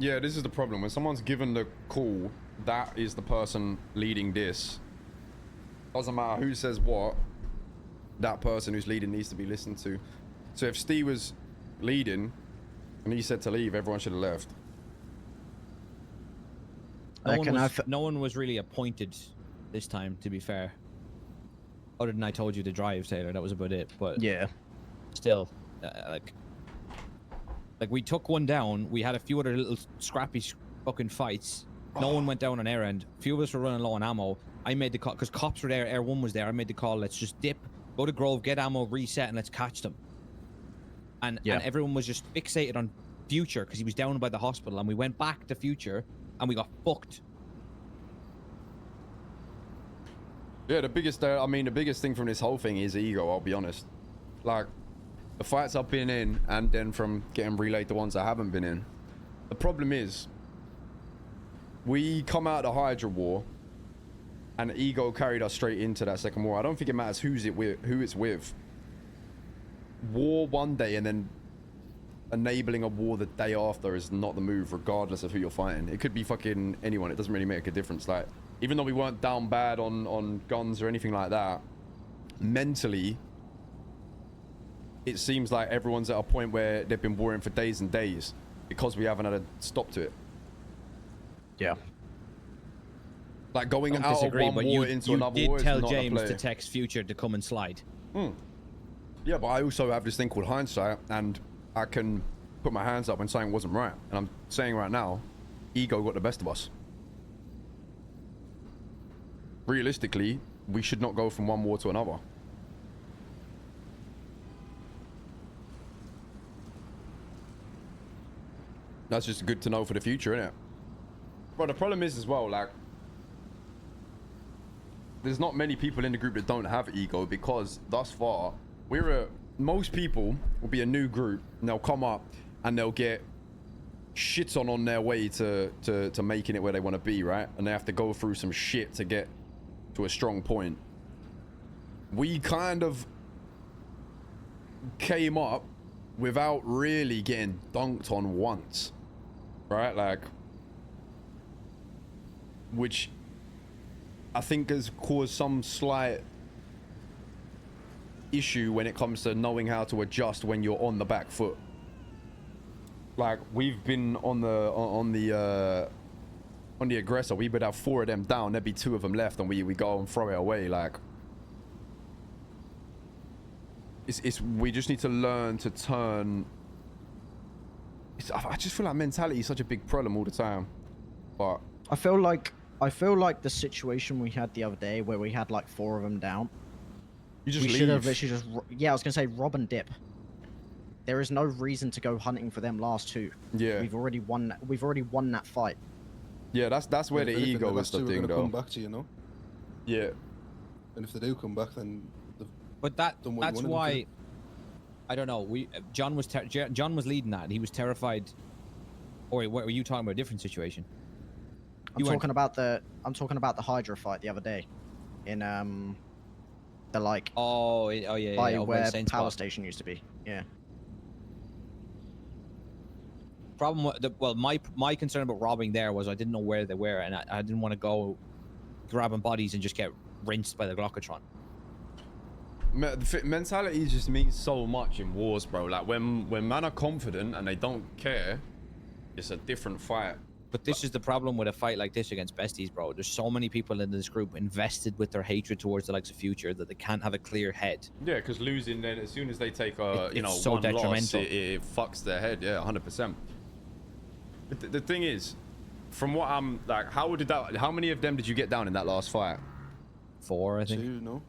Yeah, this is the problem. When someone's given the call, that is the person leading this. Doesn't matter who says what, that person who's leading needs to be listened to. So if Steve was leading and he said to leave, everyone should have left. No one was really appointed this time, to be fair. Other than I told you to drive, Taylor, that was about it. But yeah, still, like we took one down. We had a few other little scrappy fucking fights. No one went down on air end. A few of us were running low on ammo. I made the call because cops were there. Air 1 was there. I made the call. Let's just dip, go to Grove, get ammo, reset, and let's catch them. And everyone was just fixated on Future because he was down by the hospital, and we went back to Future and we got fucked. Yeah, the biggest thing from this whole thing is ego, I'll be honest. Like, the fights I've been in, and then from getting relayed the ones I haven't been in. The problem is, we come out of the Hydra war, and ego carried us straight into that second war. I don't think it matters who it's with. War one day, and then enabling a war the day after is not the move, regardless of who you're fighting. It could be fucking anyone. It doesn't really make a difference. Like, even though we weren't down bad on guns or anything like that, mentally, it seems like everyone's at a point where they've been warring for days and days because we haven't had a stop to it. Yeah. Like going out of one war into another war is not a play. You did tell James to text Future to come and slide. Yeah, but I also have this thing called hindsight, and I can put my hands up when something wasn't right. And I'm saying right now, ego got the best of us. Realistically, we should not go from one war to another. That's just good to know for the future, isn't it? But the problem is as well, like, there's not many people in the group that don't have ego, because thus far, most people will be a new group and they'll come up and they'll get shit on their way to making it where they want to be, right? And they have to go through some shit to get to a strong point. We kind of came up without really getting dunked on once, right? Like, which I think has caused some slight issue when it comes to knowing how to adjust when you're on the back foot. Like, we've been on the aggressor. We would have 4 of them down, there'd be 2 of them left, and we go and throw it away. Like, we just need to learn to turn. I just feel like mentality is such a big problem all the time. But I feel like the situation we had the other day where we had like 4 of them down. You just should have literally just, yeah, I was gonna say rob and dip. There is no reason to go hunting for them last 2. Yeah, we've already won that fight. Yeah, that's where the ego is the thing, though. Come back to you, know. Yeah. And if they do come back, then. But that's why. I don't know. John was leading that. He was terrified. Or were you talking about a different situation? I'm talking about the Hydra fight the other day, in the like. Oh yeah. By where power station used to be. Yeah. Problem. Well, my concern about robbing there was I didn't know where they were, and I didn't want to go grabbing bodies and just get rinsed by the Glockatron. Mentality just means so much in wars, bro. Like, when men are confident and they don't care, it's a different fight. But this is the problem with a fight like this against Besties, bro. There's so many people in this group invested with their hatred towards the likes of Future that they can't have a clear head. Yeah, because losing, then as soon as they take a so one detrimental. loss, it fucks their head. Yeah, 100%. But the thing is, from what I'm like, how many of them did you get down in that last fight? 4, I think. 2, no.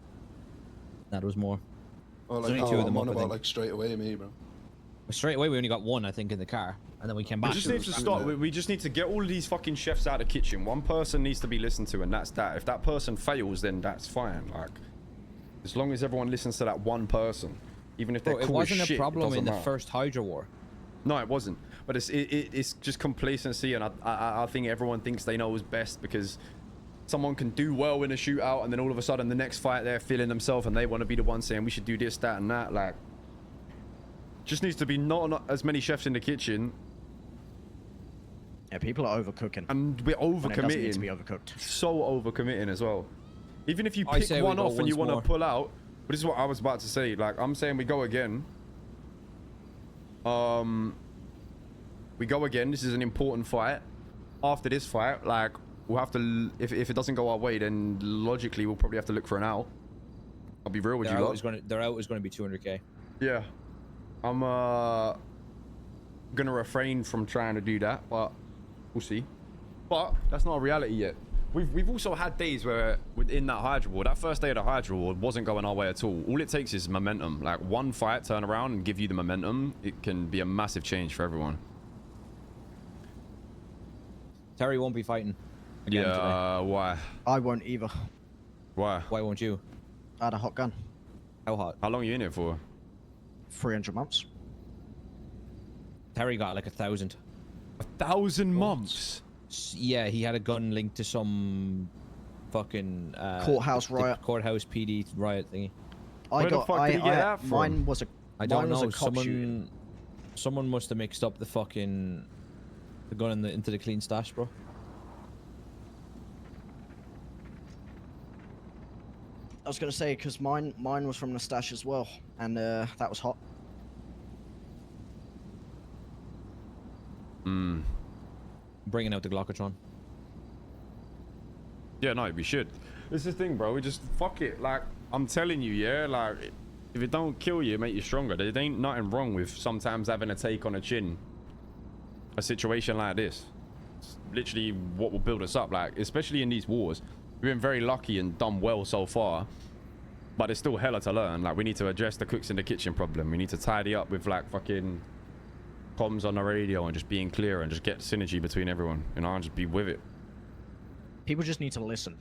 That was more. Oh, like, only 2 of them up, about like straight away, me, bro. Straight away, we only got 1, I think, in the car, and then we came back. We just need to stop. We just need to get all of these fucking chefs out of the kitchen. One person needs to be listened to, and that's that. If that person fails, then that's fine. Like, as long as everyone listens to that one person, even if they're cool as shit, it wasn't a problem in the matter. first Hydra war. No, it wasn't. But it's just complacency, and I think everyone thinks they know what's best because someone can do well in a shootout, and then all of a sudden the next fight they're feeling themselves, and they want to be the one saying we should do this, that, and that. Like, just needs to be not as many chefs in the kitchen. Yeah, people are overcooking. And we're When it doesn't need to be overcommitting. overcooked. So overcommitting as well. Even if you I pick say we one go off and you once want to more. pull out, but this is what I was about to say. Like, I'm saying we go again. We go again. This is an important fight. After this fight, like, we'll have to, if it doesn't go our way, then logically we'll probably have to look for an out. I'll be real with you lot. Their out is going to be 200k. Yeah. I'm gonna refrain from trying to do that, but we'll see. But that's not a reality yet. We've also had days where within that Hydra war, that first day of the Hydra war wasn't going our way at all. All it takes is momentum. Like one fight, turn around and give you the momentum. It can be a massive change for everyone. Terry won't be fighting again today. Why? I won't either. Why? Why won't you? I had a hot gun. How hot? How long are you in it for? 300 months. Terry got like 1,000. 1,000 months? Yeah, he had a gun linked to some fucking Courthouse riot. Courthouse PD riot thingy. I Where the fuck did he get that from? Mine was a. I don't mine was know. a cop shooting. Someone must have mixed up the fucking gun into the clean stash, bro. I was gonna say because mine was from the stash as well, and that was hot. Bringing out the Glockatron. Yeah, no, we should. This is the thing, bro. We just fuck it. Like, I'm telling you, yeah, like, if it don't kill you, it make you stronger. There ain't nothing wrong with sometimes having a take on a chin. A situation like this. It's literally what will build us up. Like, especially in these wars. We've been very lucky and done well so far. But there's still hella to learn. Like, we need to address the cooks in the kitchen problem. We need to tidy up with, like, fucking comms on the radio and just being clear and just get synergy between everyone. You know, and just be with it. People just need to listen.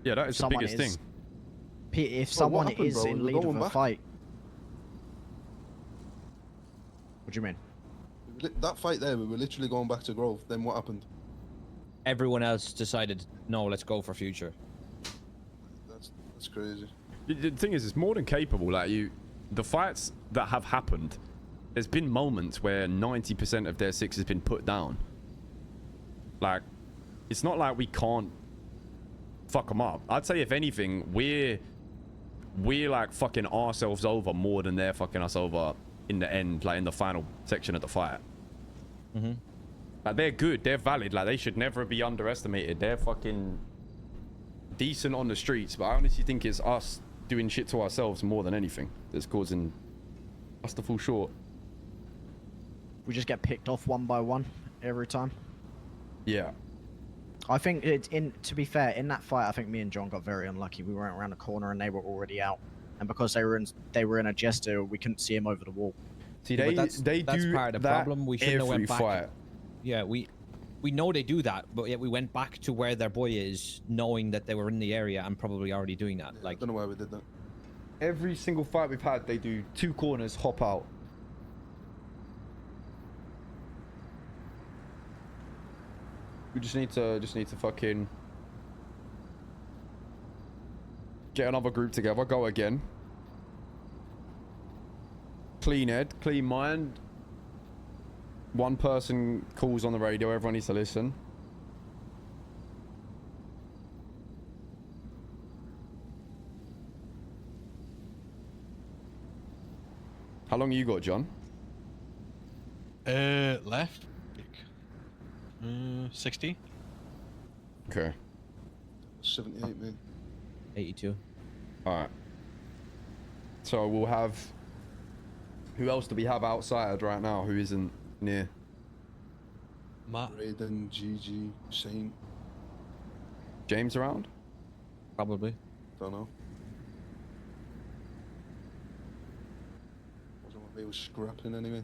Yeah, that is the biggest thing. If Bro, someone what happened, is bro? in We're lead of going a back. fight. What do you mean? That fight there, we were literally going back to Grove. Then what happened? Everyone else decided, no, let's go for future. That's crazy. The thing is, it's more than capable. Like, the fights that have happened, there's been moments where 90% of their six has been put down. Like, it's not like we can't fuck them up. I'd say if anything, we're like fucking ourselves over more than they're fucking us over in the end, like in the final section of the fight. Like, they're good, they're valid. Like, they should never be underestimated. They're fucking decent on the streets, but I honestly think it's us doing shit to ourselves more than anything that's causing us to fall short. We just get picked off one by one every time. Yeah. I think to be fair, in that fight, I think me and John got very unlucky. We went around the corner and they were already out, and because they were in a jester, we couldn't see him over the wall. See, Yeah, they but that's do part of the that problem. We shouldn't have every went back. fight. Yeah, we know they do that, but yet we went back to where their boy is, knowing that they were in the area and probably already doing that. Yeah, Like, I don't know why we did that. Every single fight we've had, they do two corners, hop out. We just need to fucking get another group together, go again. Clean head, clean mind. One person calls on the radio, everyone needs to listen. How long you got, John? Left. 60. Okay. 78, man. 82. Alright. So we'll have... Who else do we have outside right now who isn't near? Matt. Raiden, GG, Saint. James around? Probably. Don't know. Wasn't what they were scrapping anyway.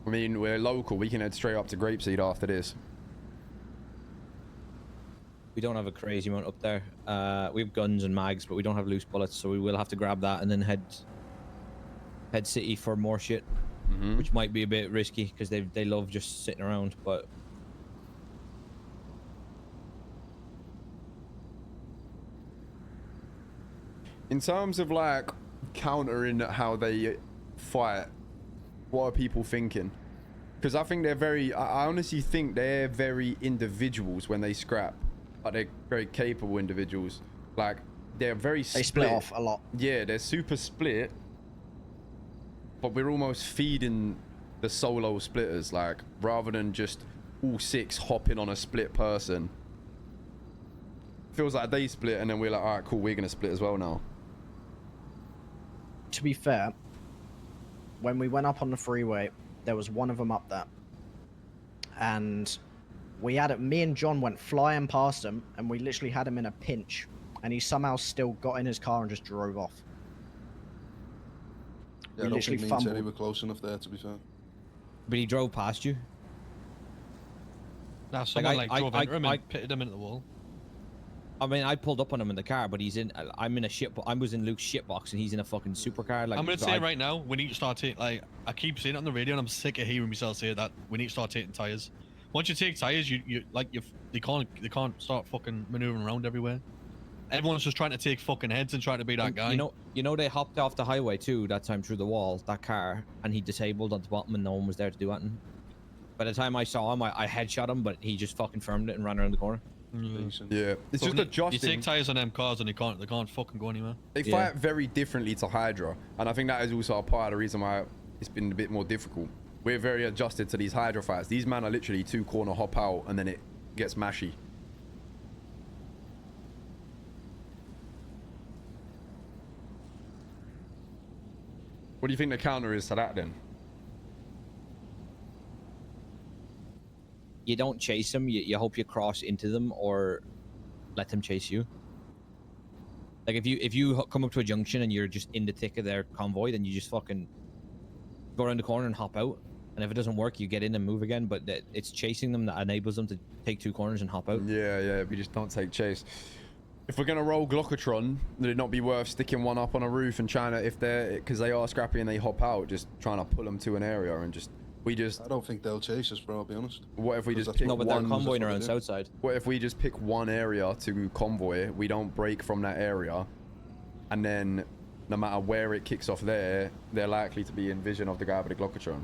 I mean, we're local. We can head straight up to Grapeseed after this. We don't have a crazy amount up there. We have guns and mags, but we don't have loose bullets, so we will have to grab that and then head city for more shit, which might be a bit risky because they love just sitting around. But In terms of like countering how they fight. What are people thinking? Because I think they're very, I honestly think they're very individuals when they scrap. Like they're very capable individuals. Like they're very split. They split off a lot. Yeah, they're super split. But we're almost feeding the solo splitters, like rather than just all 6 hopping on a split person. Feels like they split and then we're like, all right, cool, we're gonna split as well now. To be fair, when we went up on the freeway, there was one of them up there, and we had it. Me and John went flying past him, and we literally had him in a pinch, and he somehow still got in his car and just drove off. Yeah, We I don't think literally me and Terry fumbled. were close enough there, to be fair. But he drove past you. Now someone I- drove I- into him I- and pitted him into the wall. I mean, I pulled up on him in the car, but he's in. I'm in a shit. I was in Luke's shitbox, and he's in a fucking supercar. Like I'm gonna so say I- right now, we need to start taking. Like, I keep saying it on the radio, and I'm sick of hearing myself say that. We need to start taking tires. Once you take tires, they can't start fucking maneuvering around everywhere. Everyone's just trying to take fucking heads and trying to be that guy. You know, they hopped off the highway too that time through the wall. That car, and he disabled at the bottom, and no one was there to do anything. By the time I saw him, I headshot him, but he just fucking firmed it and ran around the corner. Decent. Yeah, it's So just you adjusting. take tires on them cars and they can't fucking go anywhere. They Yeah. fight very differently to Hydra, and I think that is also a part of the reason why it's been a bit more difficult. We're very adjusted to these Hydra fights. These men are literally 2 corner hop out, and then it gets mashy. What do you think the counter is to that then? You don't chase them. You hope you cross into them or let them chase you. Like if you come up to a junction and you're just in the thick of their convoy, then you just fucking go around the corner and hop out. And if it doesn't work, you get in and move again. But it's chasing them that enables them to take 2 corners and hop out. Yeah, we just don't take chase. If we're gonna roll Glockatron, would it not be worth sticking one up on a roof and trying to, if they're, because they are scrappy and they hop out, just trying to pull them to an area and just, I don't think they'll chase us, bro, I'll be honest. what if we Because just that's pick No, but they're one, convoying what around they do. Southside. what if we just pick one area to convoy, we don't break from that area, and then no matter where it kicks off there, they're likely to be in vision of the guy with the Glockatron.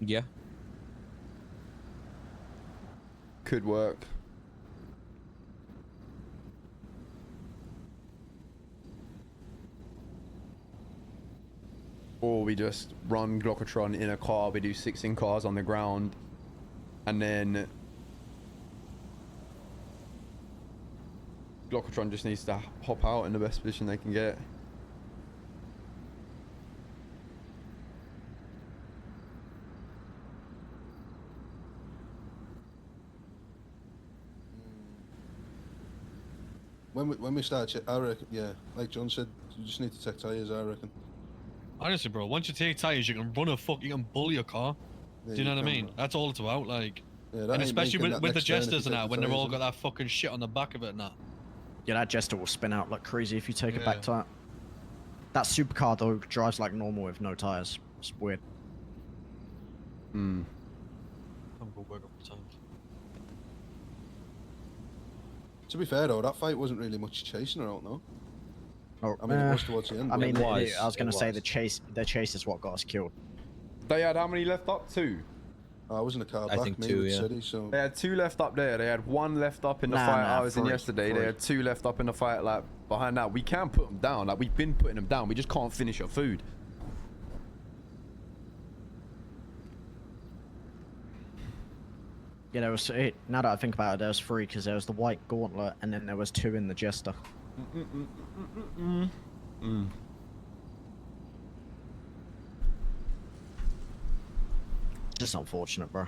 Yeah. Could work. Or we just run Glockatron in a car, we do 6 in cars on the ground, and then Glockatron just needs to hop out in the best position they can get. When we start, I reckon, yeah, like John said, you just need to take tires, I reckon. Honestly, bro, once you take tires, you can you can bully a car. Yeah, Do you know what I can, mean? bro. That's all it's about, like. Yeah, that And ain't especially making with that the next turn if you jesters and take that, the when they've tires all in. got that fucking shit on the back of it and that. Yeah, that Jester will spin out like crazy if you take a Yeah. back tire. That supercar though drives like normal with no tires. It's weird. Hmm. I'm gonna work up the time. To be fair though, that fight wasn't really much chasing her out, no? Or, I mean, it was towards the end. I but- mean, It was, I was gonna it say was. the chase is what got us killed. They had how many left up? 2. I was in a car I back, think me 2, with yeah. City, so They had 2 left up there. They had 1 left up in the Nah, fight nah, I was in 3, yesterday. 3. They had 2 left up in the fight like behind that. We can put them down. Like we've been putting them down. We just can't finish our food. Yeah, there was. Now that I think about it, there was 3 because there was the white gauntlet and then there was 2 in the Jester. Just unfortunate, bro.